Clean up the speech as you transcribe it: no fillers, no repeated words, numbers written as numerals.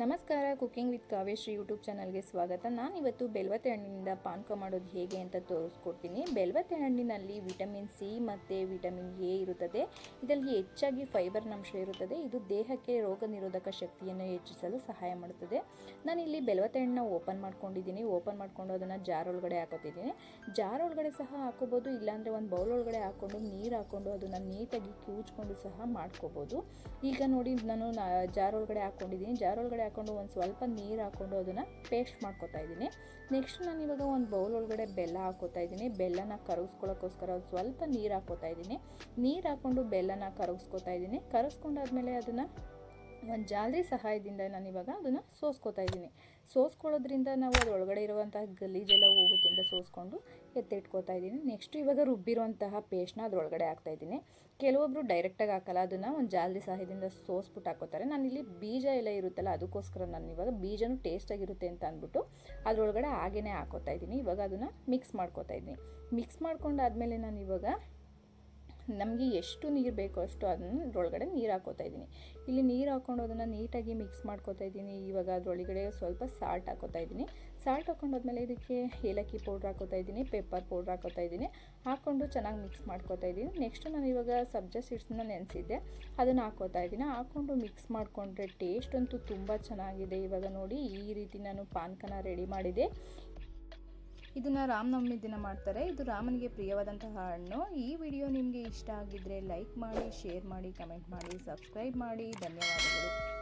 ನಮಸ್ಕಾರ, cooking with Kavyashree YouTube ಚಾನಲ್ಗೆ ಸ್ವಾಗತ. ನಾನಿವತ್ತು ಬೆಲ್ವತೆ ಹಣ್ಣಿನಿಂದ ಪಾನಕ ಮಾಡೋದು ಹೇಗೆ ಅಂತ ತೋರಿಸ್ಕೊಡ್ತೀನಿ. ಬೆಲ್ವತೆ ಹಣ್ಣಿನಲ್ಲಿ ವಿಟಮಿನ್ ಸಿ ಮತ್ತು ವಿಟಮಿನ್ ಎ ಇರುತ್ತದೆ. ಇದರಲ್ಲಿ ಹೆಚ್ಚಾಗಿ ಫೈಬರ್ ಅಂಶ ಇರುತ್ತದೆ. ಇದು ದೇಹಕ್ಕೆ ರೋಗ ನಿರೋಧಕ ಶಕ್ತಿಯನ್ನು ಹೆಚ್ಚಿಸಲು ಸಹಾಯ ಮಾಡುತ್ತದೆ. ನಾನಿಲ್ಲಿ ಬೆಲ್ವತೆ ಹಣ್ಣನ್ನ ಓಪನ್ ಮಾಡ್ಕೊಂಡಿದ್ದೀನಿ. ಓಪನ್ ಮಾಡ್ಕೊಂಡು ಅದನ್ನು ಜಾರ್ ಒಳಗಡೆ ಹಾಕೋತಿದ್ದೀನಿ. ಜಾರ್ ಒಳಗಡೆ ಸಹ ಹಾಕೋಬೋದು, ಇಲ್ಲಾಂದರೆ ಒಂದು ಬೌಲ್ ಒಳಗಡೆ ಹಾಕ್ಕೊಂಡು ನೀರು ಹಾಕ್ಕೊಂಡು ಅದನ್ನು ನೀಟಾಗಿ ಕಿವುಚ್ಕೊಂಡು ಸಹ ಮಾಡ್ಕೋಬೋದು. ಈಗ ನೋಡಿ, ನಾನು ಜಾರ್ ಒಳಗಡೆ ಹಾಕ್ಕೊಂಡಿದ್ದೀನಿ. ಜಾರ್ ಒಳಗಡೆ ಹಾಕೊಂಡು ಒಂದು ಸ್ವಲ್ಪ ನೀರು ಹಾಕ್ಕೊಂಡು ಅದನ್ನು ಪೇಸ್ಟ್ ಮಾಡ್ಕೊತಾ ಇದ್ದೀನಿ. ನೆಕ್ಸ್ಟ್ ನಾನು ಇವಾಗ ಒಂದು ಬೌಲ್ ಒಳಗಡೆ ಬೆಲ್ಲ ಹಾಕೋತಾ ಇದ್ದೀನಿ. ಬೆಲ್ಲನ ಕರಗಿಸ್ಕೊಳ್ಳೋಕ್ಕೋಸ್ಕರ ಸ್ವಲ್ಪ ನೀರು ಹಾಕೋತಾ ಇದ್ದೀನಿ. ನೀರು ಹಾಕ್ಕೊಂಡು ಬೆಲ್ಲನ ಕರಗಿಸ್ಕೊತಾ ಇದ್ದೀನಿ. ಕರಗಿಸ್ಕೊಂಡಾದ್ಮೇಲೆ ಅದನ್ನು ಒಂದು ಜಾಲರಿ ಸಹಾಯದಿಂದ ನಾನು ಇವಾಗ ಅದನ್ನು ಸೋಸ್ಕೊತಾ ಇದ್ದೀನಿ. ಸೋಸ್ಕೊಳ್ಳೋದ್ರಿಂದ ನಾವು ಅದರೊಳಗಡೆ ಇರುವಂತಹ ಗಲೀಜೆಲ್ಲ ಹೋಗುತ್ತೆ ಅಂತ ಸೋಸ್ಕೊಂಡು ಎತ್ತಿಟ್ಕೋತಾ ಇದ್ದೀನಿ. ನೆಕ್ಸ್ಟ್ ಇವಾಗ ರುಬ್ಬಿರುವಂತಹ ಪೇಸ್ಟ್ನ ಅದರೊಳಗಡೆ ಹಾಕ್ತಾಯಿದ್ದೀನಿ. ಕೆಲವೊಬ್ಬರು ಡೈರೆಕ್ಟಾಗಿ ಹಾಕಲ್ಲ, ಅದನ್ನು ಒಂದು ಜಾಲರಿ ಸಹಾಯದಿಂದ ಸೋಸ್ಬಿಟ್ಟು ಹಾಕೋತಾರೆ. ನಾನಿಲ್ಲಿ ಬೀಜ ಎಲ್ಲ ಇರುತ್ತಲ್ಲ, ಅದಕ್ಕೋಸ್ಕರ ನಾನು ಇವಾಗ ಬೀಜನೂ ಟೇಸ್ಟಾಗಿರುತ್ತೆ ಅಂತ ಅಂದ್ಬಿಟ್ಟು ಅದರೊಳಗಡೆ ಹಾಗೇ ಹಾಕೋತಾ ಇದ್ದೀನಿ. ಇವಾಗ ಅದನ್ನು ಮಿಕ್ಸ್ ಮಾಡ್ಕೋತಾ ಇದ್ದೀನಿ. ಮಿಕ್ಸ್ ಮಾಡ್ಕೊಂಡಾದ್ಮೇಲೆ ನಾನು ಇವಾಗ ನಮಗೆ ಎಷ್ಟು ನೀರು ಬೇಕೋ ಅಷ್ಟು ಅದನ್ನು ಅದರೊಳಗಡೆ ನೀರು ಹಾಕೋತಾ ಇದ್ದೀನಿ. ಇಲ್ಲಿ ನೀರು ಹಾಕ್ಕೊಂಡು ಅದನ್ನು ನೀಟಾಗಿ ಮಿಕ್ಸ್ ಮಾಡ್ಕೋತಾ ಇದ್ದೀನಿ. ಇವಾಗ ಅದರೊಳಗಡೆ ಸ್ವಲ್ಪ ಸಾಲ್ಟ್ ಹಾಕೋತಾ ಇದ್ದೀನಿ. ಸಾಲ್ಟ್ ಹಾಕೊಂಡಾದ್ಮೇಲೆ ಇದಕ್ಕೆ ಏಲಕ್ಕಿ ಪೌಡ್ರ್ ಹಾಕೋತಾ ಇದ್ದೀನಿ, ಪೆಪ್ಪರ್ ಪೌಡ್ರ್ ಹಾಕೋತಾ ಇದ್ದೀನಿ. ಹಾಕ್ಕೊಂಡು ಚೆನ್ನಾಗಿ ಮಿಕ್ಸ್ ಮಾಡ್ಕೋತಾ ಇದ್ದೀನಿ. ನೆಕ್ಸ್ಟ್ ನಾನು ಇವಾಗ ಸಬ್ಜಾ ಸೀಡ್ಸ್ನ ನೆನೆಸಿದ್ದೆ, ಅದನ್ನು ಹಾಕೋತಾ ಇದ್ದೀನಿ. ಹಾಕ್ಕೊಂಡು ಮಿಕ್ಸ್ ಮಾಡಿಕೊಂಡ್ರೆ ಟೇಸ್ಟ್ ಅಂತೂ ತುಂಬ ಚೆನ್ನಾಗಿದೆ. ಇವಾಗ ನೋಡಿ, ಈ ರೀತಿ ನಾನು ಪಾನಕನ ರೆಡಿ ಮಾಡಿದೆ. ಇದನ್ನು ರಾಮನವಮಿ ದಿನ ಮಾಡ್ತಾರೆ. ಇದು ರಾಮನಿಗೆ ಪ್ರಿಯವಾದಂತಹ ಹಣ್ಣು. ಈ ವಿಡಿಯೋ ನಿಮಗೆ ಇಷ್ಟ ಆಗಿದ್ದರೆ ಲೈಕ್ ಮಾಡಿ, ಶೇರ್ ಮಾಡಿ, ಕಮೆಂಟ್ ಮಾಡಿ, ಸಬ್ಸ್ಕ್ರೈಬ್ ಮಾಡಿ. ಧನ್ಯವಾದಗಳು.